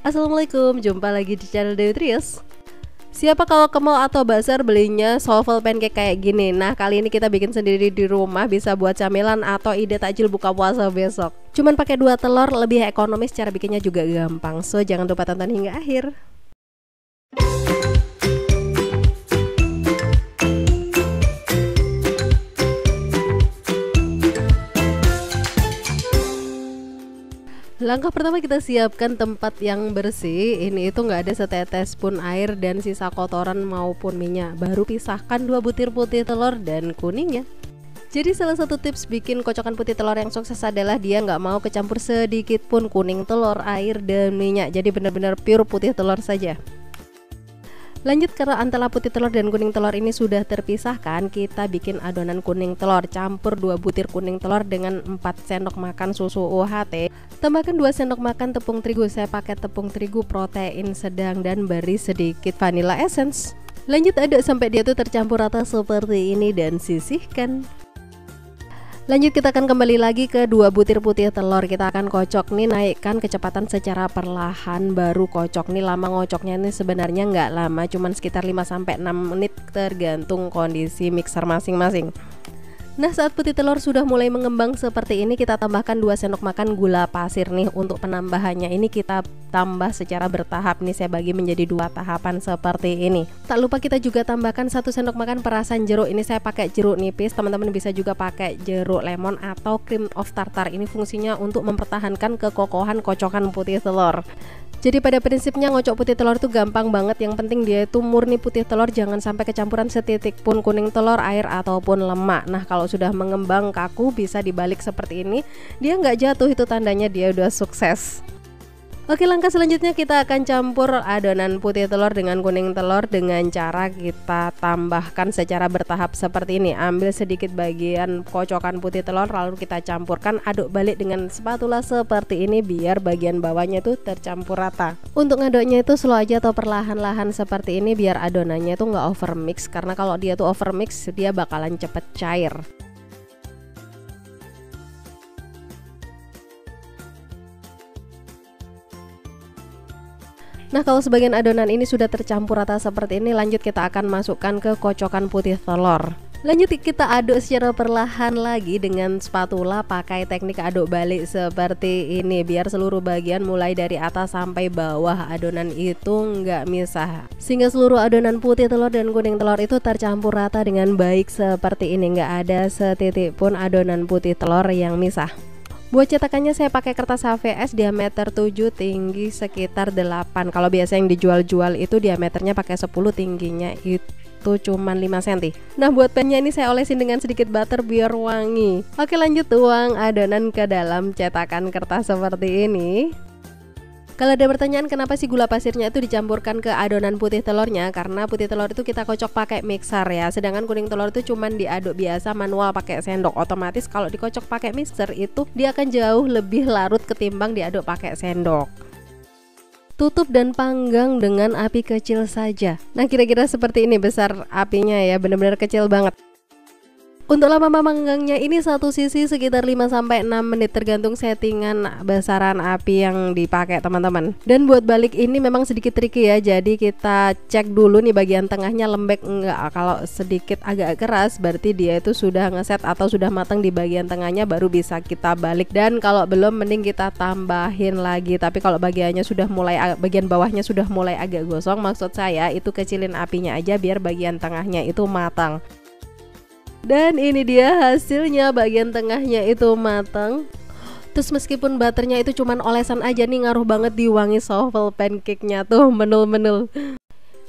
Assalamualaikum, jumpa lagi di channel Dewi Trias. Siapa kalau ke mall atau bazar belinya sovel pancake kayak gini? Nah, kali ini kita bikin sendiri di rumah, bisa buat camilan atau ide takjil buka puasa besok. Cuman pakai 2 telur, lebih ekonomis, cara bikinnya juga gampang. So, jangan lupa tonton hingga akhir. Langkah pertama, kita siapkan tempat yang bersih. Ini itu nggak ada setetes pun air dan sisa kotoran maupun minyak. Baru pisahkan 2 butir putih telur dan kuningnya. Jadi salah satu tips bikin kocokan putih telur yang sukses adalah dia nggak mau kecampur sedikit pun kuning telur, air, dan minyak. Jadi benar-benar pure putih telur saja. Lanjut, karena antara putih telur dan kuning telur ini sudah terpisahkan, kita bikin adonan kuning telur. Campur 2 butir kuning telur dengan 4 sendok makan susu UHT. Tambahkan 2 sendok makan tepung terigu. Saya pakai tepung terigu protein sedang dan beri sedikit vanilla essence. Lanjut aduk sampai dia tuh tercampur rata seperti ini dan sisihkan. Lanjut, kita akan kembali lagi ke 2 butir putih telur. Kita akan kocok nih, naikkan kecepatan secara perlahan, baru kocok nih. Lama ngocoknya ini sebenarnya nggak lama, cuman sekitar 5-6 menit tergantung kondisi mixer masing-masing. Nah, saat putih telur sudah mulai mengembang seperti ini, kita tambahkan 2 sendok makan gula pasir nih. Untuk penambahannya ini kita tambah secara bertahap nih, saya bagi menjadi 2 tahapan seperti ini. Tak lupa kita juga tambahkan 1 sendok makan perasan jeruk. Ini saya pakai jeruk nipis, teman-teman bisa juga pakai jeruk lemon atau cream of tartar. Ini fungsinya untuk mempertahankan kekokohan kocokan putih telur. Jadi pada prinsipnya ngocok putih telur itu gampang banget. Yang penting dia itu murni putih telur, jangan sampai kecampuran setitik pun kuning telur, air, ataupun lemak. Nah, kalau sudah mengembang kaku bisa dibalik seperti ini, dia nggak jatuh, itu tandanya dia udah sukses. Oke, langkah selanjutnya kita akan campur adonan putih telur dengan kuning telur dengan cara kita tambahkan secara bertahap seperti ini. Ambil sedikit bagian kocokan putih telur lalu kita campurkan, aduk balik dengan spatula seperti ini biar bagian bawahnya itu tercampur rata. Untuk ngaduknya itu slow aja atau perlahan-lahan seperti ini biar adonannya itu nggak over mix, karena kalau dia tuh over mix dia bakalan cepet cair. Nah, kalau sebagian adonan ini sudah tercampur rata seperti ini, lanjut kita akan masukkan ke kocokan putih telur. Lanjut kita aduk secara perlahan lagi dengan spatula, pakai teknik aduk balik seperti ini biar seluruh bagian mulai dari atas sampai bawah adonan itu nggak misah, sehingga seluruh adonan putih telur dan kuning telur itu tercampur rata dengan baik seperti ini, nggak ada setitik pun adonan putih telur yang misah. Buat cetakannya saya pakai kertas HVS diameter 7, tinggi sekitar 8. Kalau biasa yang dijual-jual itu diameternya pakai 10, tingginya itu cuman 5 cm. Nah, buat pennya ini saya olesin dengan sedikit butter biar wangi. Oke, lanjut tuang adonan ke dalam cetakan kertas seperti ini. Kalau ada pertanyaan kenapa sih gula pasirnya itu dicampurkan ke adonan putih telurnya, karena putih telur itu kita kocok pakai mixer ya, sedangkan kuning telur itu cuman diaduk biasa manual pakai sendok. Otomatis kalau dikocok pakai mixer itu dia akan jauh lebih larut ketimbang diaduk pakai sendok. Tutup dan panggang dengan api kecil saja. Nah, kira-kira seperti ini besar apinya ya, benar-benar kecil banget. Untuk lama memanggangnya ini satu sisi sekitar 5-6 menit tergantung settingan besaran api yang dipakai teman-teman. Dan buat balik ini memang sedikit tricky ya, jadi kita cek dulu nih bagian tengahnya lembek enggak. Kalau sedikit agak keras berarti dia itu sudah ngeset atau sudah matang di bagian tengahnya, baru bisa kita balik. Dan kalau belum mending kita tambahin lagi. Tapi kalau bagiannya sudah mulai, bagian bawahnya sudah mulai agak gosong, maksud saya itu kecilin apinya aja biar bagian tengahnya itu matang. Dan ini dia hasilnya, bagian tengahnya itu matang. Terus meskipun butternya itu cuman olesan aja nih, ngaruh banget di wangi sovel pancake-nya tuh, menul-menul.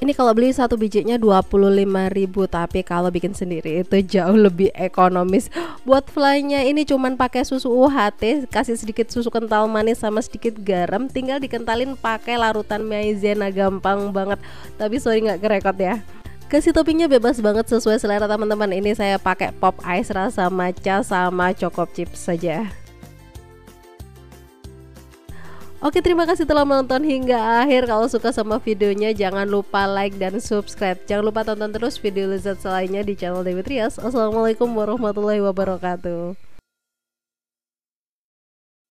Ini kalau beli satu bijinya 25.000, tapi kalau bikin sendiri itu jauh lebih ekonomis. Buat fly-nya ini cuman pakai susu UHT, kasih sedikit susu kental manis sama sedikit garam, tinggal dikentalin pakai larutan maizena, gampang banget. Tapi sorry nggak kerekot ya. Kasih toppingnya bebas banget sesuai selera teman-teman. Ini saya pakai pop ice rasa matcha sama choco chips saja. Oke, terima kasih telah menonton hingga akhir. Kalau suka sama videonya jangan lupa like dan subscribe. Jangan lupa tonton terus video lezat lainnya di channel Dewi Trias. Assalamualaikum warahmatullahi wabarakatuh.